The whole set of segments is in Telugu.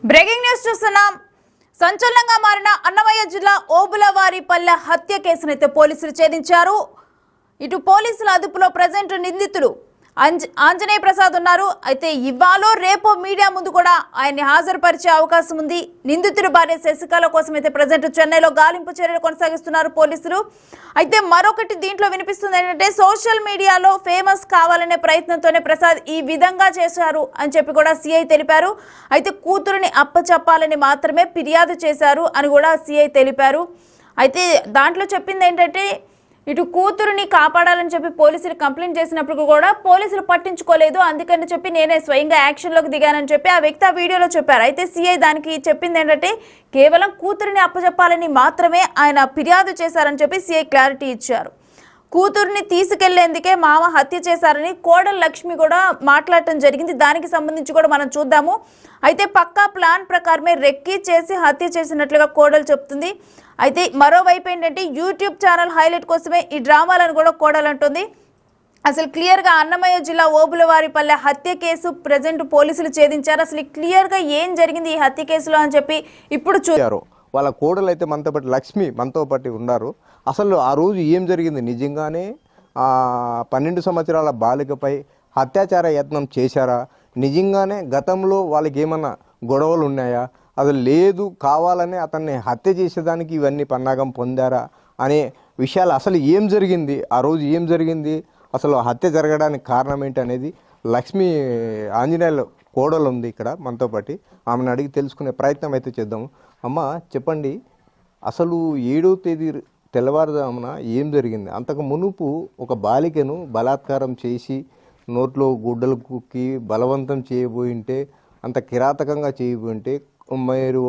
బ్రేకింగ్ న్యూస్ చూస్తున్నాం. సంచలనంగా మారిన అన్నమయ్య జిల్లా ఓబులవారిపల్లె హత్య కేసునైతే పోలీసులు ఛేదించారు. ఇటు పోలీసుల అదుపులో ప్రజెంట్ నిందితుడు ఆంజనేయ ప్రసాద్ ఉన్నారు. అయితే ఇవాళ రేపో మీడియా ముందు కూడా ఆయన్ని హాజరుపరిచే అవకాశం ఉంది. నిందితుడి భార్య శశికళ కోసం అయితే ప్రజెంట్ చెన్నైలో గాలింపు చర్యలు కొనసాగిస్తున్నారు పోలీసులు. అయితే మరొకటి దీంట్లో వినిపిస్తుంది ఏంటంటే సోషల్ మీడియాలో ఫేమస్ కావాలనే ప్రయత్నంతోనే ప్రసాద్ ఈ విధంగా చేశారు అని చెప్పి కూడా సిఐ తెలిపారు. అయితే కూతురుని అప్పచెప్పాలని మాత్రమే ఫిర్యాదు చేశారు అని కూడా సిఐ తెలిపారు. అయితే దాంట్లో చెప్పింది ఏంటంటే ఇటు కూతురుని కాపాడాలని చెప్పి పోలీసులు కంప్లైంట్ చేసినప్పుడు కూడా పోలీసులు పట్టించుకోలేదు, అందుకని చెప్పి నేనే స్వయంగా యాక్షన్లోకి దిగానని చెప్పి ఆ వ్యక్తి ఆ వీడియోలో చెప్పారు. అయితే సిఐ దానికి చెప్పింది ఏంటంటే కేవలం కూతురిని అప్పచెప్పాలని మాత్రమే ఆయన ఫిర్యాదు చేశారని చెప్పి సిఐ క్లారిటీ ఇచ్చారు. కూతుర్ని తీసుకెళ్లేందుకే మామ హత్య చేశారని కోడలు లక్ష్మి కూడా మాట్లాడటం జరిగింది. దానికి సంబంధించి కూడా మనం చూద్దాము. అయితే పక్కా ప్లాన్ ప్రకారమే రెక్కి చేసి హత్య చేసినట్లుగా కోడలు చెప్తుంది. అయితే మరోవైపు ఏంటంటే యూట్యూబ్ ఛానల్ హైలైట్ కోసమే ఈ డ్రామాలను కూడా కోడలు అంటుంది. అసలు క్లియర్గా అన్నమయ్య జిల్లా ఓబులవారిపల్లె హత్య కేసు ప్రజెంట్ పోలీసులు ఛేదించారు. అసలు క్లియర్గా ఏం జరిగింది ఈ హత్య కేసులో అని చెప్పి ఇప్పుడు చూశారు. వాళ్ళ కోడలు అయితే మనతో పాటు లక్ష్మి మనతో పాటు ఉన్నారు. అసలు ఆ రోజు ఏం జరిగింది, నిజంగానే 12 సంవత్సరాల బాలికపై అత్యాచార యత్నం చేశారా, నిజంగానే గతంలో వాళ్ళకి ఏమన్నా గొడవలు ఉన్నాయా, అది లేదు కావాలని అతన్ని హత్య చేసేదానికి ఇవన్నీ పన్నాగం పొందారా అనే విషయాలు అసలు ఏం జరిగింది, ఆ రోజు ఏం జరిగింది, అసలు హత్య జరగడానికి కారణం ఏంటి అనేది లక్ష్మి ఆంజనేయుల కోడలు ఉంది ఇక్కడ మనతో పాటు, ఆమెను అడిగి తెలుసుకునే ప్రయత్నం అయితే చేద్దాము. అమ్మ చెప్పండి, అసలు 7వ తేదీ తెల్లవారుజామున ఏం జరిగింది? అంతకు మునుపు ఒక బాలికను బలాత్కారం చేసి నోట్లో గుడ్డలు కుక్కి బలవంతం చేయబోయింటే, అంత కిరాతకంగా చేయబోయింటే మీరు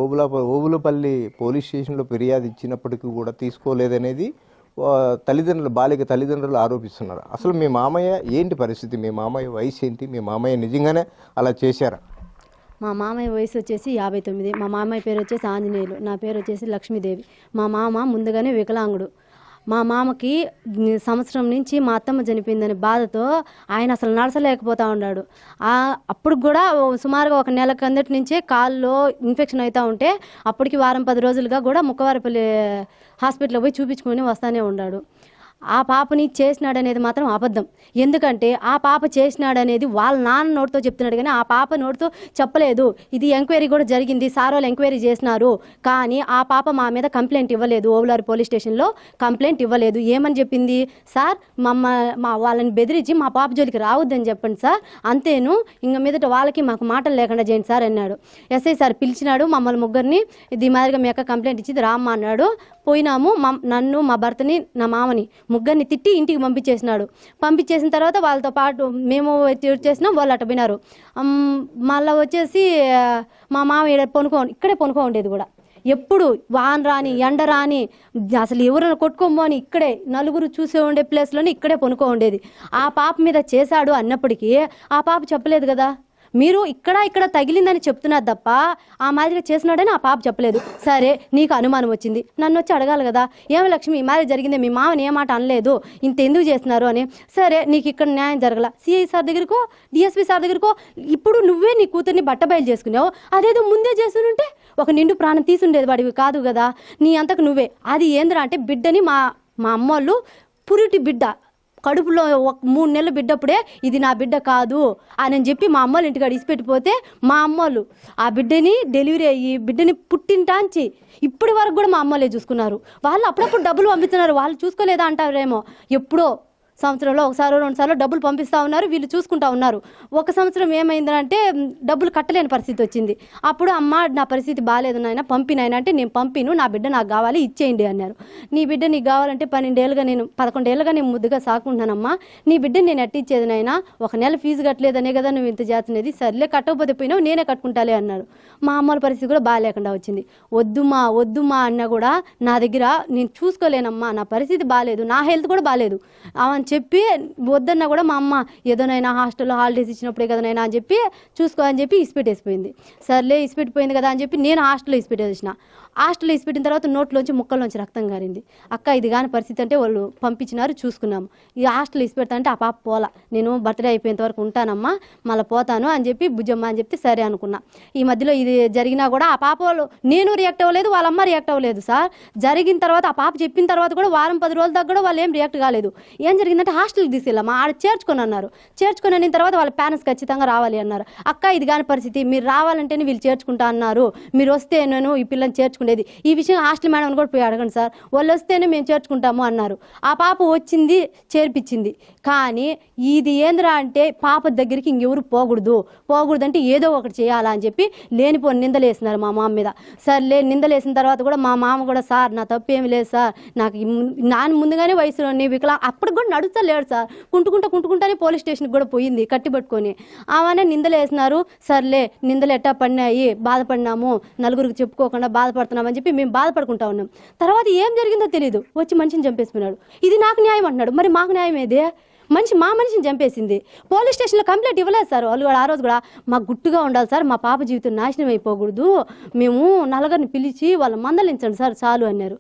ఓబులపల్లి పోలీస్ స్టేషన్లో ఫిర్యాదు ఇచ్చినప్పటికీ కూడా తీసుకోలేదనేది బాలిక తల్లిదండ్రులు ఆరోపిస్తున్నారు. అసలు మీ మామయ్య ఏంటి పరిస్థితి, మీ మామయ్య వయసు ఏంటి, మీ మామయ్య నిజంగానే అలా చేశారా? మా మామయ్య వయసు వచ్చేసి 59. మా మామయ్య పేరు వచ్చేసి ఆంజనేయులు, నా పేరు వచ్చేసి లక్ష్మీదేవి. మా మామ ముందుగానే వికలాంగుడు. మా మామకి సంవత్సరం నుంచి మా అత్తమ్మ చనిపోయిందని బాధతో ఆయన అసలు నడచలేకపోతూ ఉన్నాడు. అప్పుడు కూడా సుమారుగా ఒక నెల కిందటి నుంచే కాల్లో ఇన్ఫెక్షన్ అవుతూ ఉంటే అప్పటికి వారం 10 రోజులుగా కూడా ముక్కవారిపల్లి హాస్పిటల్కి పోయి చూపించుకొని వస్తూనే ఉన్నాడు. ఆ పాపని చేసినాడనేది మాత్రం అబద్ధం. ఎందుకంటే ఆ పాప చేసినాడనేది వాళ్ళ నాన్న నోటితో చెప్తున్నాడు, కానీ ఆ పాప నోటితో చెప్పలేదు. ఇది ఎంక్వైరీ కూడా జరిగింది, సార్ వాళ్ళు ఎంక్వైరీ చేసినారు, కానీ ఆ పాప మా మీద కంప్లైంట్ ఇవ్వలేదు. ఓబులారి పోలీస్ స్టేషన్లో కంప్లైంట్ ఇవ్వలేదు. ఏమని చెప్పింది, సార్ మా వాళ్ళని బెదిరించి మా పాప జోలికి రావద్దని చెప్పండి సార్, అంతేను, ఇంక మీదట వాళ్ళకి మాకు మాటలు లేకుండా చేయండి సార్ అన్నాడు. ఎస్ఐ సార్ పిలిచినాడు మమ్మల్ని ముగ్గురిని, ఇది మాదిరిగా మీ అక్క కంప్లైంట్ ఇచ్చింది రామ్మా అన్నాడు. పోయినాము. నన్ను మా భర్తని నా మామని ముగ్గురిని తిట్టి ఇంటికి పంపించేసినాడు. పంపించేసిన తర్వాత వాళ్ళతో పాటు మేము చేసినాం, వాళ్ళు అట్ట పోయినారు. మళ్ళీ వచ్చేసి మా మామ ఇక్కడే పనుకో ఉండేది కూడా. ఎప్పుడు వాన రాని ఎండ రాని అసలు ఎవరైనా కొట్టుకోమని ఇక్కడే నలుగురు చూసే ఉండే ప్లేస్లోనే ఇక్కడే పనుకో ఉండేది. ఆ పాప మీద చేశాడు అన్నప్పటికీ ఆ పాప చెప్పలేదు కదా. మీరు ఇక్కడ తగిలిందని చెప్తున్నారు తప్ప ఆ మాదిరిగా చేసినాడని ఆ పాప చెప్పలేదు. సరే నీకు అనుమానం వచ్చింది, నన్ను వచ్చి అడగాలి కదా, ఏమి లక్ష్మి ఈ మాదిరి జరిగిందే, మీ మామని ఏ మాట అనలేదు, ఇంత ఎందుకు చేస్తున్నారు అని. సరే నీకు ఇక్కడ న్యాయం జరగల, సిఐ సార్ దగ్గరకో డిఎస్పీ సార్ దగ్గరకో, ఇప్పుడు నువ్వే నీ కూతుర్ని బట్టబయలు చేసుకున్నావు, అదేదో ముందే చేసుకుంటే ఒక నిండు ప్రాణం తీసుండేది వాడివి కాదు కదా. నీ అంతకు నువ్వే అది ఏంద్రా అంటే బిడ్డని మా అమ్మోళ్ళు పురిటి బిడ్డ కడుపులో 3 నెలలు బిడ్డప్పుడే ఇది నా బిడ్డ కాదు అని చెప్పి మా అమ్మోళ్ళు ఇంటికాడ ఇసిపెట్టిపోతే మా అమ్మోళ్ళు ఆ బిడ్డని డెలివరీ అయ్యి బిడ్డని పుట్టింటాంచి ఇప్పటి వరకు కూడా మా అమ్మోళ్ళే చూసుకున్నారు. వాళ్ళు అప్పుడప్పుడు డబ్బులు పంపిస్తున్నారు, వాళ్ళు చూసుకోలేదా అంటారేమో. ఎప్పుడో సంవత్సరంలో 1-2 సార్లు డబ్బులు పంపిస్తూ ఉన్నారు, వీళ్ళు చూసుకుంటా ఉన్నారు. ఒక సంవత్సరం ఏమైందంటే డబ్బులు కట్టలేని పరిస్థితి వచ్చింది. అప్పుడు అమ్మ నా పరిస్థితి బాగాలేదు నాయన పంపినాయన అంటే, నేను పంపిను, నా బిడ్డ నాకు కావాలి ఇచ్చేయండి అన్నారు. నీ బిడ్డ నీకు కావాలంటే 11 ఏళ్ళుగా నేను ముద్దుగా సాకుంటున్నానమ్మా, నీ బిడ్డని నేను ఎట్టిచ్చేది నాయన, ఒక నెల ఫీజు కట్టలేదనే కదా నువ్వు ఇంత చేస్తున్నది, సర్లే కట్టకపోతే పోయినావు నేనే కట్టుకుంటాలే అన్నారు. మా అమ్మల పరిస్థితి కూడా బాగాలేకుండా వచ్చింది. వద్దుమా అన్నా కూడా నా దగ్గర నేను చూసుకోలేనమ్మా, నా పరిస్థితి బాగాలేదు, నా హెల్త్ కూడా బాగాలేదు, అవని చెప్పి వద్దన్నా కూడా మా అమ్మ ఏదోనైనా హాస్టల్లో హాలిడేస్ ఇచ్చినప్పుడే కదనైనా అని చెప్పి చూసుకో అని చెప్పి ఇసిపెట్టేసిపోయింది. సర్లే ఇసిపెట్టిపోయింది కదా అని చెప్పి నేను హాస్టల్లో ఇసిపెట్టేసిన. హాస్టల్లో ఇసిపెట్టిన తర్వాత నోట్లోంచి ముక్కల్లోంచి రక్తం గారింది. అక్క ఇది కాని పరిస్థితి అంటే వాళ్ళు పంపించినారు, చూసుకున్నాము. ఈ హాస్టల్ ఇసిపెడతా అంటే ఆ పాప పోలా, నేను బర్త్డే అయిపోయేంత వరకు ఉంటానమ్మా, మళ్ళీ పోతాను అని చెప్పి బుజ్జమ్మ అని చెప్తే సరే అనుకున్నా. ఈ మధ్యలో ఇది జరిగినా కూడా ఆ పాప వాళ్ళు నేను రియాక్ట్ అవ్వలేదు, వాళ్ళ అమ్మ రియాక్ట్ అవ్వలేదు సార్. జరిగిన తర్వాత ఆ పాప చెప్పిన తర్వాత కూడా వారం 10 రోజుల దాకా కూడా వాళ్ళు ఏం రియాక్ట్ కాలేదు. ఏం జరిగిందంటే హాస్టల్కి తీసుకెళ్ళామా, ఆడ చేర్చుకొని అన్నారు. చేర్చుకొని అయిన తర్వాత వాళ్ళ పేరెంట్స్ ఖచ్చితంగా రావాలి అన్నారు. అక్క ఇది కాని పరిస్థితి, మీరు రావాలంటేనే వీళ్ళు చేర్చుకుంటా అన్నారు, మీరు వస్తే నేను ఈ పిల్లని చేర్చుకునేది. ఈ విషయం హాస్టల్ మేడం కూడా పోయి అడగండి సార్, వాళ్ళు వస్తేనే మేము చేర్చుకుంటాము అన్నారు. ఆ పాప వచ్చింది, చేర్పించింది. కానీ ఇది ఏంద్రా అంటే పాప దగ్గరికి ఇంకెవరు పోకూడదంటే ఏదో ఒకటి చేయాలా అని చెప్పి లేనిపోని నిందలేసినారు మా మామ మీద. సర్లే నిందలేసిన తర్వాత కూడా మా మామ కూడా సార్ నా తప్పు ఏమి లేదు సార్, నాకు నాన్న ముందుగానే వయసులో అప్పటికి కూడా నడుస్తా లేడు సార్, కుంటుకుంటానే పోలీస్ స్టేషన్కి కూడా పోయింది కట్టిపట్టుకొని. ఆమెనే నిందలేసినారు. సర్లే నిందలు ఎట్టా పడినాయి, బాధపడినాము, నలుగురికి చెప్పుకోకుండా బాధపడుతున్నామని చెప్పి మేము బాధపడుకుంటా ఉన్నాం. తర్వాత ఏం జరిగిందో తెలియదు, వచ్చి మనిషిని చంపేసిపోయినాడు. ఇది నాకు న్యాయం అంటున్నాడు, మరి మాకు న్యాయం ఏదే? మా మనిషిని చంపేసింది. పోలీస్ స్టేషన్లో కంప్లైంట్ ఇవ్వలేదు సార్ వాళ్ళు కూడా. ఆ రోజు కూడా మాకు గుట్టుగా ఉండాలి సార్, మా పాప జీవితం నాశనం అయిపోకూడదు, మేము నలుగురిని పిలిచి వాళ్ళ మందలించండి సార్ చాలు అన్నారు.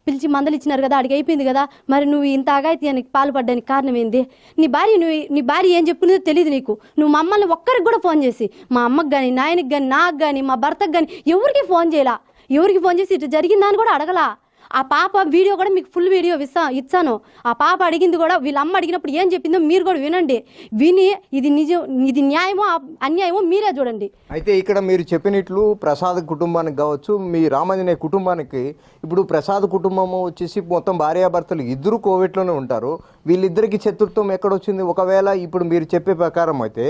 పిలిచి మందలిచ్చినారు కదా, అడిగి అయిపోయింది కదా, మరి నువ్వు ఇంత అఘాయిత్యానికి పాల్పడ్డానికి కారణం ఏంది? నీ భార్య ఏం చెప్పుకునేదో తెలియదు నీకు. నువ్వు మమ్మల్ని ఒక్కరికి కూడా ఫోన్ చేసి, మా అమ్మకి కానీ, నాయనకి కానీ, నాకు కానీ, మా భర్తకు కానీ ఎవరికి ఫోన్ చేయాలా, ఎవరికి ఫోన్ చేసి ఇట్లా జరిగిందని కూడా అడగలా. ఆ పాప వీడియో కూడా మీకు ఫుల్ వీడియో ఇచ్చాను. ఆ పాప అడిగింది కూడా, వీళ్ళ అమ్మ అడిగినప్పుడు ఏం చెప్పిందో మీరు కూడా వినండి. విని ఇది నిజం, ఇది న్యాయమో అన్యాయమో మీరే చూడండి. అయితే ఇక్కడ మీరు చెప్పినట్లు ప్రసాద్ కుటుంబానికి కావచ్చు, మీ రామాంజనేయ కుటుంబానికి, ఇప్పుడు ప్రసాద్ కుటుంబము వచ్చేసి మొత్తం భార్యాభర్తలు ఇద్దరు కోవిడ్లోనే ఉంటారు. వీళ్ళిద్దరికి చతుర్థం ఎక్కడొచ్చింది? ఒకవేళ ఇప్పుడు మీరు చెప్పే ప్రకారం అయితే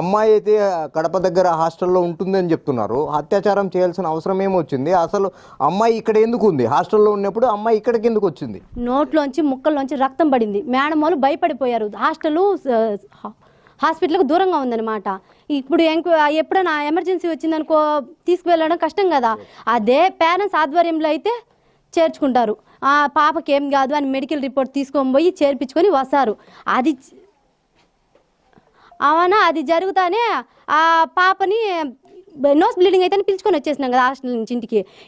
అమ్మాయి అయితే కడప దగ్గర హాస్టల్లో ఉంటుందని చెప్తున్నారు, అత్యాచారం చేయాల్సిన అవసరం ఏమొచ్చింది? అసలు అమ్మాయి ఇక్కడ ఎందుకు ఉంది? హాస్టల్లో ఉన్నప్పుడు అమ్మాయి ఇక్కడికి ఎందుకు వచ్చింది? నోట్లోంచి ముక్కల్లోంచి రక్తం పడింది. మేడం వాళ్ళు భయపడిపోయారు. హాస్పిటల్కి దూరంగా ఉందన్నమాట. ఇప్పుడు ఎప్పుడైనా ఎమర్జెన్సీ వచ్చిందనుకో తీసుకువెళ్ళడం కష్టం కదా. అదే పేరెంట్స్ ఆధ్వర్యంలో అయితే చేర్చుకుంటారు. ఆ పాపకి ఏం కాదు అని మెడికల్ రిపోర్ట్ తీసుకొని పోయి చేర్పించుకొని వస్తారు. అది జరుగుతానే ఆ పాపని నోస్ బ్లీడింగ్ అయితే పిలుచుకొని వచ్చేసినాం కదా హాస్టల్ నుంచి.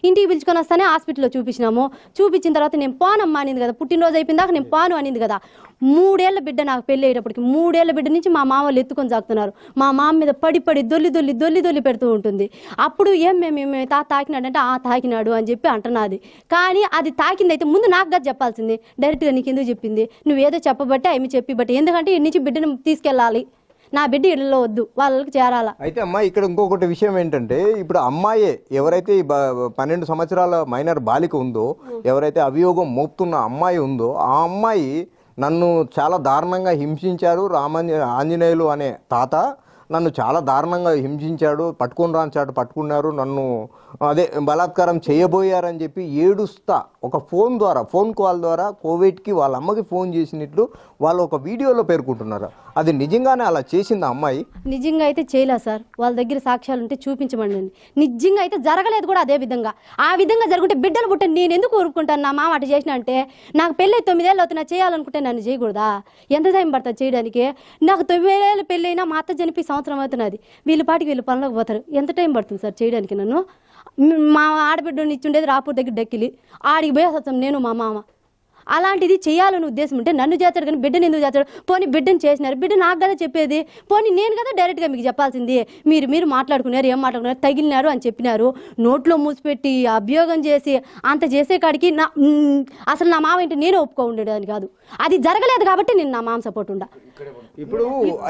ఇంటికి పిలుచుకొని వస్తానే హాస్పిటల్లో చూపించిన తర్వాత నేను పోనమ్మా అనింది కదా, పుట్టినరోజు అయిపోయిన దాకా నేను పోను అనింది కదా. 3 ఏళ్ల బిడ్డ నాకు పెళ్ళి అయ్యేటప్పటికి 3 ఏళ్ల బిడ్డ నుంచి మా మామ వాళ్ళు ఎత్తుకొని సాగుతున్నారు. మా మామ మీద పడి దొల్లి పెడుతూ ఉంటుంది. అప్పుడు మేము తాకినాడంటే తాకినాడు అని చెప్పి అంటున్నది. కానీ అది తాకింది అయితే ముందు నాకు కదా చెప్పాల్సింది, డైరెక్ట్గా నీకు ఎందుకు చెప్పింది? నువ్వేదో చెప్పబట్టే ఆమె చెప్పి ఎందుకంటే ఇటు నుంచి బిడ్డను తీసుకెళ్ళాలి, నా బిడ్డ ఇళ్ళలో వద్దు, వాళ్ళకి చేరాల. అయితే అమ్మా ఇక్కడ ఇంకొకటి విషయం ఏంటంటే, ఇప్పుడు అమ్మాయే ఎవరైతే 12 సంవత్సరాల మైనర్ బాలిక ఉందో, ఎవరైతే అభియోగం మోపుతున్న అమ్మాయి ఉందో, ఆ అమ్మాయి నన్ను చాలా దారుణంగా హింసించారు, ఆంజనేయులు అనే తాత నన్ను చాలా దారుణంగా హింసించాడు, పట్టుకున్నారు, నన్ను బలాత్కారం చేయబోయారని చెప్పి ఏడుస్తా ఒక ఫోన్ కాల్ ద్వారా కోవిడ్కి వాళ్ళ అమ్మకి ఫోన్ చేసినట్లు వాళ్ళు ఒక వీడియోలో పేర్కొంటున్నారు. అది నిజంగానే అలా చేసింది అమ్మాయి? నిజంగా అయితే చేయలే సార్, వాళ్ళ దగ్గర సాక్ష్యాలు ఉంటే చూపించమండి. నిజంగా అయితే జరగలేదు కూడా అదే విధంగా. ఆ విధంగా జరుగుంటే బిడ్డలు పుట్టే నేను ఎందుకు ఊరుకుంటాను? నా మామ అటు చేసిన అంటే, నాకు పెళ్ళి 9 ఏళ్ళు అవుతున్నా, చేయాలనుకుంటే నన్ను చేయకూడదా? ఎంత టైం పడుతుంది చేయడానికి? నాకు 9 ఏళ్ళు పెళ్ళి అయినా మా అత్త చనిపోయి సంవత్సరం అవుతున్నది. వీళ్ళ పనులకు పోతారు, ఎంత టైం పడుతుంది సార్ చేయడానికి? నన్ను మా ఆడబిడ్డని ఇచ్చుండేది రాపూర్ దగ్గర డక్కిలి, ఆడికి పోయి వస్తాం నేను మా మామ. అలాంటిది చేయాలని ఉద్దేశం ఉంటే నన్ను చేస్తాడు కానీ బిడ్డను ఎందుకు చేస్తాడు? పోనీ బిడ్డను చేసినారు, బిడ్డ నాకు కదా చెప్పేది, పోనీ నేను కదా డైరెక్ట్గా మీకు చెప్పాల్సింది. మీరు మాట్లాడుకున్నారు, ఏం మాట్లాడుకున్నారు, తగిలినారు అని చెప్పినారు, నోట్లో మూసిపెట్టి అభియోగం చేసి అంత చేసే కాడికి అసలు నా మామ ఏంటి నేనే ఒప్పుకో ఉండేదాన్ని కాదు. అది జరగలేదు కాబట్టి నేను నా మామ సపోర్ట్ ఉండా.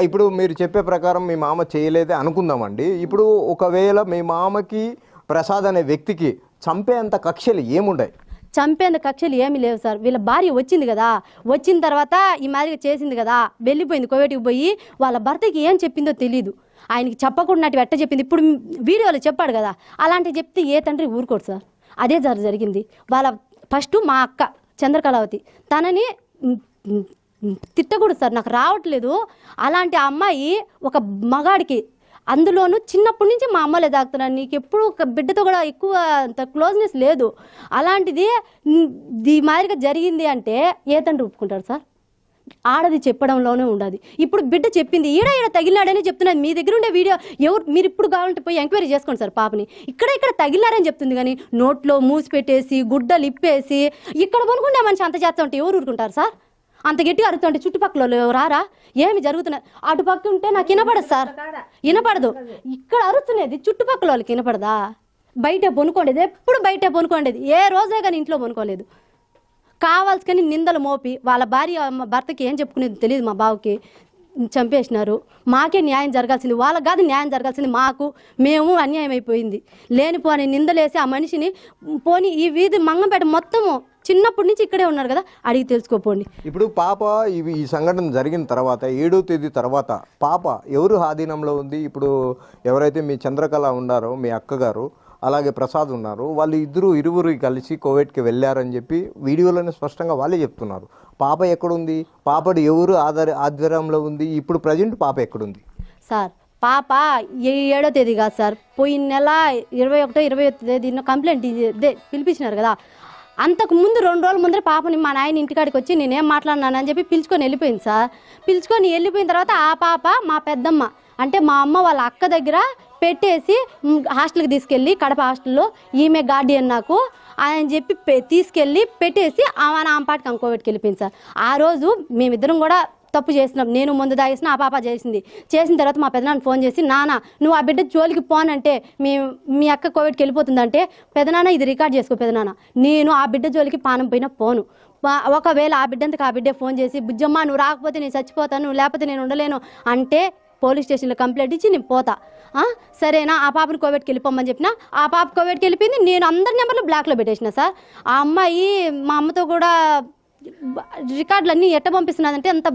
ఇప్పుడు మీరు చెప్పే ప్రకారం మీ మామ చేయలేదే అనుకుందామండి. ఇప్పుడు ఒకవేళ మీ మామకి ప్రసాద్ అనే వ్యక్తికి చంపేంత కక్షలు ఏముండాయి? చంపేంత కక్షలు ఏమీ లేవు సార్. వీళ్ళ భార్య వచ్చింది కదా, వచ్చిన తర్వాత ఈ మాదిరిగా చేసింది కదా, వెళ్ళిపోయింది కోవేటికి పోయి. వాళ్ళ భర్తకి ఏం చెప్పిందో తెలీదు, ఆయనకి చెప్పకుండా ఎట్ట చెప్పింది. ఇప్పుడు వీడియోలో చెప్పాడు కదా, అలాంటివి చెప్తే ఏ తండ్రి ఊరుకోడు సార్. అదే జరిగింది. వాళ్ళ ఫస్ట్ మా అక్క చంద్రకళావతి తనని తిట్టకూడదు సార్, నాకు రావట్లేదు. అలాంటి అమ్మాయి ఒక మగాడికి, అందులోనూ చిన్నప్పటి నుంచి మా అమ్మలే తాగుతున్నాను, నీకు ఎప్పుడు ఒక బిడ్డతో కూడా ఎక్కువ అంత క్లోజ్నెస్ లేదు, అలాంటిది ఈ మాదిరిగా జరిగింది అంటే ఏ తండ్రి ఒప్పుకుంటారు సార్? ఆడది చెప్పడంలోనే ఉండదు. ఇప్పుడు బిడ్డ చెప్పింది ఈడ తగిలినాడని చెప్తున్నది. మీ దగ్గర ఉండే వీడియో మీరు ఇప్పుడు కావాలంటే పోయి ఎంక్వైరీ చేసుకోండి సార్. పాపని ఇక్కడ తగిలినారని చెప్తుంది, కానీ నోట్లో మూసి పెట్టేసి గుడ్డలు ఇప్పేసి ఇక్కడ కొనుక్కుంటే మనిషి అంత చేస్తా ఉంటే ఎవరు ఊరుకుంటారు సార్? అంత గట్టిగా అరుతుంటే చుట్టుపక్కల రారా? ఏమి జరుగుతున్నది? అటు పక్క ఉంటే నాకు వినపడదు సార్, వినపడదు. ఇక్కడ అరుతున్నది చుట్టుపక్కల వాళ్ళకి వినపడదా? బయట పొనుకోండేది, ఎప్పుడు బయట పొనుకోండేది, ఏ రోజే కానీ ఇంట్లో పొనుకోలేదు. కావాల్సుకొని నిందలు మోపి వాళ్ళ భర్తకి ఏం చెప్పుకునేది తెలియదు. మా బావకి చంపేసినారు. మాకే న్యాయం జరగాల్సింది, వాళ్ళకి కాదు న్యాయం జరగాల్సింది మాకు. మేము అన్యాయం అయిపోయింది. లేనిపోని నిందలేసి ఆ మనిషిని పోని ఈ వీధి మంగంపేట మొత్తము చిన్నప్పటి నుంచి ఇక్కడే ఉన్నారు కదా, అడిగి తెలుసుకోపోండి. ఇప్పుడు పాప ఈ సంఘటన జరిగిన తర్వాత 7వ తేదీ తర్వాత పాప ఎవరు ఆధీనంలో ఉంది? ఇప్పుడు ఎవరైతే మీ చంద్రకళ ఉన్నారో మీ అక్కగారు, అలాగే ప్రసాద్ ఉన్నారు, వాళ్ళు ఇరువురు కలిసి కోవిడ్కి వెళ్ళారని చెప్పి వీడియోలోనే స్పష్టంగా వాళ్ళే చెప్తున్నారు. పాప ఎక్కడుంది? పాపడు ఎవరు ఆధ్వర్యంలో ఉంది? ఇప్పుడు ప్రజెంట్ పాప ఎక్కడుంది సార్? పాప 7వ తేదీ కాదు సార్, పోయిన నెల 21, 20వ తేదీన కంప్లైంట్ పిలిపించినారు కదా. అంతకు ముందు 2 రోజుల ముందర పాపని మా నాయన ఇంటికాడికి వచ్చి నేనేం మాట్లాడినానని చెప్పి పిలుచుకొని వెళ్ళిపోయింది సార్. పిలుచుకొని వెళ్ళిపోయిన తర్వాత ఆ పాప మా పెద్దమ్మ అంటే మా అమ్మ వాళ్ళ అక్క దగ్గర పెట్టేసి హాస్టల్కి తీసుకెళ్ళి, కడప హాస్టల్లో ఈమె గార్డియన్ నాకు అని చెప్పి తీసుకెళ్ళి పెట్టేసి ఆమె పాటికి కోవిడ్కి వెళ్ళిపోయింది సార్. ఆ రోజు మేమిద్దరం కూడా తప్పు చేసినాం. నేను ముందు దాగేసిన, ఆ పాప చేసిన తర్వాత మా పెదనాన్న ఫోన్ చేసి, నాన్న నువ్వు ఆ బిడ్డ జోలికి పోనంటే మీ అక్క కోవిడ్కి వెళ్ళిపోతుందంటే, పెదనాన్న ఇది రికార్డ్ చేసుకో పెదనాన్న, నేను ఆ బిడ్డ జోలికి పానం పోయినా పోను. ఒకవేళ ఆ బిడ్డంతకు ఆ బిడ్డే ఫోన్ చేసి, బుజ్జమ్మ నువ్వు రాకపోతే నేను చచ్చిపోతాను, లేకపోతే నేను ఉండలేను అంటే పోలీస్ స్టేషన్లో కంప్లైంట్ ఇచ్చి నేను పోతా, సరేనా? ఆ పాపను కోవిడ్కి వెళ్ళిపోమని చెప్పిన, ఆ పాప కోవిడ్కి వెళ్ళిపోయింది. నేను అందరి నెంబర్లు బ్లాక్లో పెట్టేసిన సార్. ఆ అమ్మాయి మా అమ్మతో కూడా రికార్డులన్నీ ఎట్ట పంపిస్తున్నదంటే అంత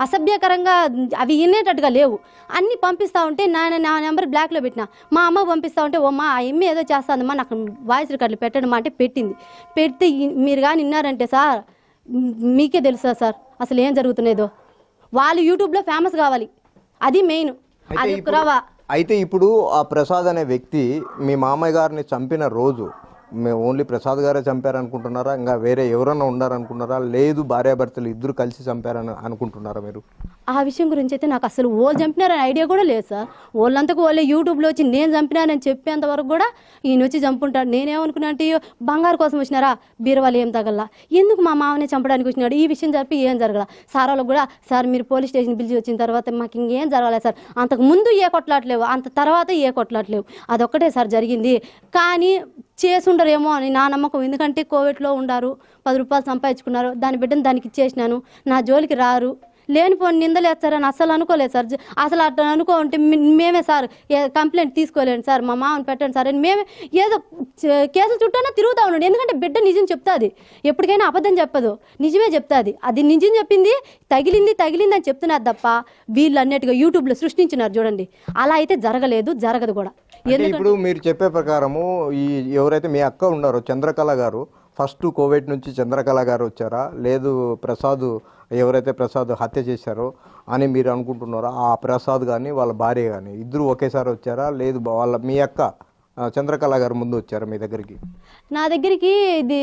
అసభ్యకరంగా అవి వినేటట్టుగా లేవు. అన్నీ పంపిస్తూ ఉంటే నా నెంబర్ బ్లాక్లో పెట్టిన, మా అమ్మ పంపిస్తూ ఉంటే ఓ మా ఆ ఎమ్మె ఏదో చేస్తుందమ్మా నాకు వాయిస్ రికార్డులు పెట్టడమా అంటే పెట్టింది. పెడితే మీరు కానీ విన్నారంటే సార్ మీకే తెలుసా సార్ అసలు ఏం జరుగుతున్నదో. వాళ్ళు యూట్యూబ్లో ఫేమస్ కావాలి, అది మెయిన్. అది అయితే ఇప్పుడు ఆ ప్రసాద్ అనే వ్యక్తి మీ మామయ్య గారిని చంపిన రోజు ఓన్లీ ప్రసాద్ గారే చంపారనుకుంటున్నారా? ఇంకా వేరే ఎవరన్నా ఉన్నారనుకుంటున్నారా? లేదు భార్యాభర్తలు ఇద్దరు కలిసి చంపారని అనుకుంటున్నారా మీరు? ఆ విషయం గురించి అయితే నాకు అసలు వాళ్ళు చంపినారని ఐడియా కూడా లేదు సార్. వాళ్ళంతకు వాళ్ళే యూట్యూబ్లో వచ్చి నేను చంపినానని చెప్పేంత వరకు కూడా ఈయన వచ్చి చంపుంటాడు. నేనేమనుకున్నా అంటే బంగారు కోసం వచ్చినారా, బీరవాళ్ళు ఏం తగల్లా, ఎందుకు మా మామని చంపడానికి వచ్చినాడు, ఈ విషయం జరిపి ఏం జరగల. సార్ వాళ్ళకు కూడా సార్ మీరు పోలీస్ స్టేషన్ పిలిచి వచ్చిన తర్వాత మాకు ఇంకేం జరగలేదు సార్, అంతకు ముందు ఏ కొట్లాట్లేవు, అంత తర్వాత ఏ కొట్లాట్లేవు, అదొక్కటే సార్ జరిగింది. కానీ చేసుండరేమో అని నా నమ్మకం. ఎందుకంటే కోవిడ్లో ఉండారు, 10 రూపాయలు సంపాదించుకున్నారు, దాని బిడ్డను దానికి ఇచ్చేసినాను, నా జోలికి రారు, లేనిపోని నిందలేస్తారని అసలు అనుకోలేదు సార్. అసలు అట్లా అనుకోంటే మేమే సార్ కంప్లైంట్ తీసుకోలేండి సార్, మా మామని పెట్టండి సార్ అని మేమే ఏదో కేసుల చుట్టూనే తిరుగుతూ ఉన్నాడు. ఎందుకంటే బిడ్డ నిజం చెప్తుంది, ఎప్పటికైనా అబద్ధం చెప్పదు, నిజమే చెప్తుంది. అది నిజం చెప్పింది, తగిలింది అని చెప్తున్నారు తప్ప వీళ్ళు అన్నట్టుగా యూట్యూబ్లో సృష్టించినారు చూడండి, అలా అయితే జరగలేదు, జరగదు కూడా. ఇప్పుడు మీరు చెప్పే ప్రకారము ఈ ఎవరైతే మీ అక్క ఉన్నారో చంద్రకళ గారు, ఫస్ట్ కోవిడ్ నుంచి చంద్రకళ గారు వచ్చారా, లేదు ఎవరైతే ప్రసాద్ హత్య చేశారో అని మీరు అనుకుంటున్నారా? ఆ ప్రసాద్ కానీ వాళ్ళ భార్య కానీ ఇద్దరు ఒకేసారి వచ్చారా, లేదు మీ అక్క చంద్రకళ గారు ముందు వచ్చారా మీ దగ్గరికి? నా దగ్గరికి ఇది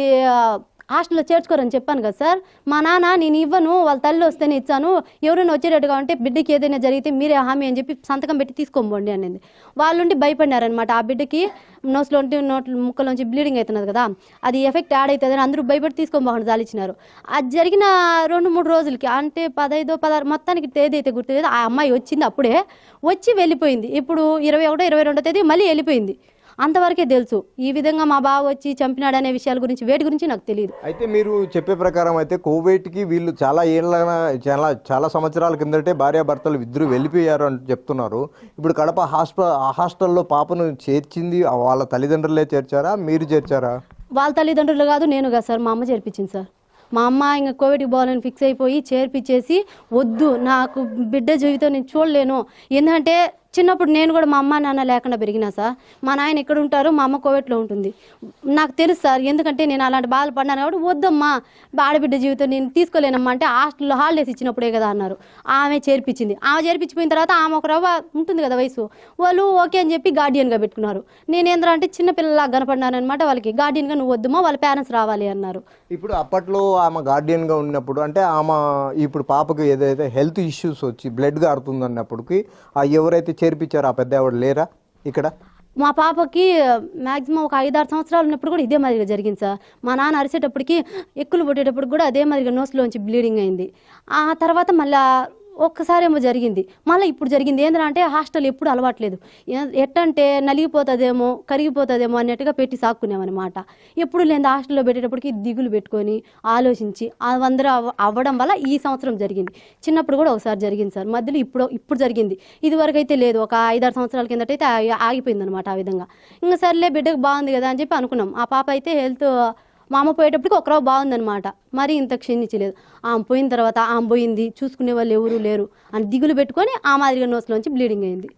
హాస్టల్లో చేర్చుకోరని చెప్పాను కదా సార్. మా నాన్న నేను ఇవ్వను, వాళ్ళ తల్లి వస్తేనే ఇచ్చాను, ఎవరైనా వచ్చేటట్టుగా ఉంటే బిడ్డకి ఏదైనా జరిగితే మీరే హామీ అని చెప్పి సంతకం పెట్టి తీసుకోండి అనేది. వాళ్ళుండి భయపడినారనమాట. ఆ బిడ్డకి ముక్కలోంచి బ్లీడింగ్ అవుతున్నది కదా, అది ఎఫెక్ట్ యాడ్ అవుతుందని అందరూ భయపడి తీసుకోబోకుండా జాలిచ్చినారు. అది జరిగిన 2-3 రోజులకి అంటే 15, 16 మొత్తానికి తేదీ అయితే గుర్తులేదు, ఆ అమ్మాయి వచ్చింది, అప్పుడే వచ్చి వెళ్ళిపోయింది. ఇప్పుడు 21, 22 తేదీ మళ్ళీ వెళ్ళిపోయింది. అంతవరకే తెలుసు. ఈ విధంగా మా బావ వచ్చి చంపినాడనే విషయాల గురించి వేటి గురించి నాకు తెలియదు. అయితే మీరు చెప్పే ప్రకారం అయితే కోవిడ్కి వీళ్ళు చాలా సంవత్సరాల కిందటే భార్యాభర్తలు ఇద్దరు వెళ్ళిపోయారు అని చెప్తున్నారు. ఇప్పుడు కడప హాస్టల్లో పాపను చేర్చింది వాళ్ళ తల్లిదండ్రులే చేర్చారా, మీరు చేర్చారా? వాళ్ళ తల్లిదండ్రులు కాదు, నేను కాదు సార్, మా అమ్మ చేర్పించింది సార్. మా అమ్మ ఇంకా కోవిడ్కి పోవాలని ఫిక్స్ అయిపోయి చేర్పించేసి, వద్దు నాకు బిడ్డ జీవితం నేను చూడలేను, ఎందుకంటే చిన్నప్పుడు నేను కూడా మా అమ్మ నాన్న లేకుండా పెరిగినా సార్. మా నాయన ఎక్కడ ఉంటారు, మా అమ్మ కోవిట్లో ఉంటుంది. నాకు తెలుసు సార్, ఎందుకంటే నేను అలాంటి బాధలు పడినాను కాబట్టి వద్దమ్మా ఆడబిడ్డ జీవితం నేను తీసుకోలేనమ్మా అంటే హాస్టల్లో హాలిడేస్ ఇచ్చినప్పుడే కదా అన్నారు. ఆమె చేర్పించింది. ఆమె చేర్పించిపోయిన తర్వాత ఆమె ఒక రవ్వ ఉంటుంది కదా వయసు, వాళ్ళు ఓకే అని చెప్పి గార్డియన్గా పెట్టుకున్నారు. నేను ఏంద్రా అంటే చిన్నపిల్లలాగా కనపడినాను అనమాట. వాళ్ళకి గార్డియన్గా నువ్వు వద్దమ్మా, వాళ్ళ పేరెంట్స్ రావాలి అన్నారు. ఇప్పుడు అప్పట్లో ఆమె గార్డియన్గా ఉన్నప్పుడు అంటే ఆమె ఇప్పుడు పాపకు ఏదైతే హెల్త్ ఇష్యూస్ వచ్చి బ్లడ్ గారుతుంది అన్నప్పటికీ ఎవరైతే చేర్పించారో ఆ పెద్ద ఆవిడ లేరా ఇక్కడ? మా పాపకి మ్యాక్సిమం ఒక 5-6 సంవత్సరాలు ఉన్నప్పుడు కూడా ఇదే మాదిరిగా జరిగింది సార్. మా నాన్న అరిసేటప్పటికి ఎక్కులు పుట్టేటప్పుడు కూడా అదే మాదిరిగా నోస్లోంచి బ్లీడింగ్ అయింది. ఆ తర్వాత మళ్ళీ ఒక్కసారి ఏమో జరిగింది, మళ్ళీ ఇప్పుడు జరిగింది. ఏంటంటే హాస్టల్ ఎప్పుడు అలవాట్లేదు, ఎట్టంటే నలిగిపోతుందేమో కరిగిపోతుందేమో అన్నట్టుగా పెట్టి సాక్కునేమన్నమాట. ఎప్పుడు లేదు హాస్టల్లో పెట్టేటప్పటికి దిగులు పెట్టుకొని ఆలోచించి అవందరూ అవ్వడం వల్ల ఈ సంవత్సరం జరిగింది. చిన్నప్పుడు కూడా ఒకసారి జరిగింది సార్, మధ్యలో ఇప్పుడు జరిగింది. ఇదివరకు అయితే లేదు, ఒక 5-6 సంవత్సరాల కిందటైతే ఆగిపోయింది అనమాట. ఆ విధంగా ఇంకా సర్లే బిడ్డకు బాగుంది కదా అని చెప్పి అనుకున్నాం. ఆ పాప అయితే హెల్త్ మా అమ్మ పోయేటప్పటికి ఒకరోజు బాగుందనమాట, మరి ఇంత క్షీణించలేదు. ఆమె పోయిన తర్వాత ఆమె పోయింది, చూసుకునే వాళ్ళు ఎవరూ లేరు అని దిగులు పెట్టుకొని ఆ మాదిరిగా నోస్లోంచి బ్లీడింగ్ అయింది.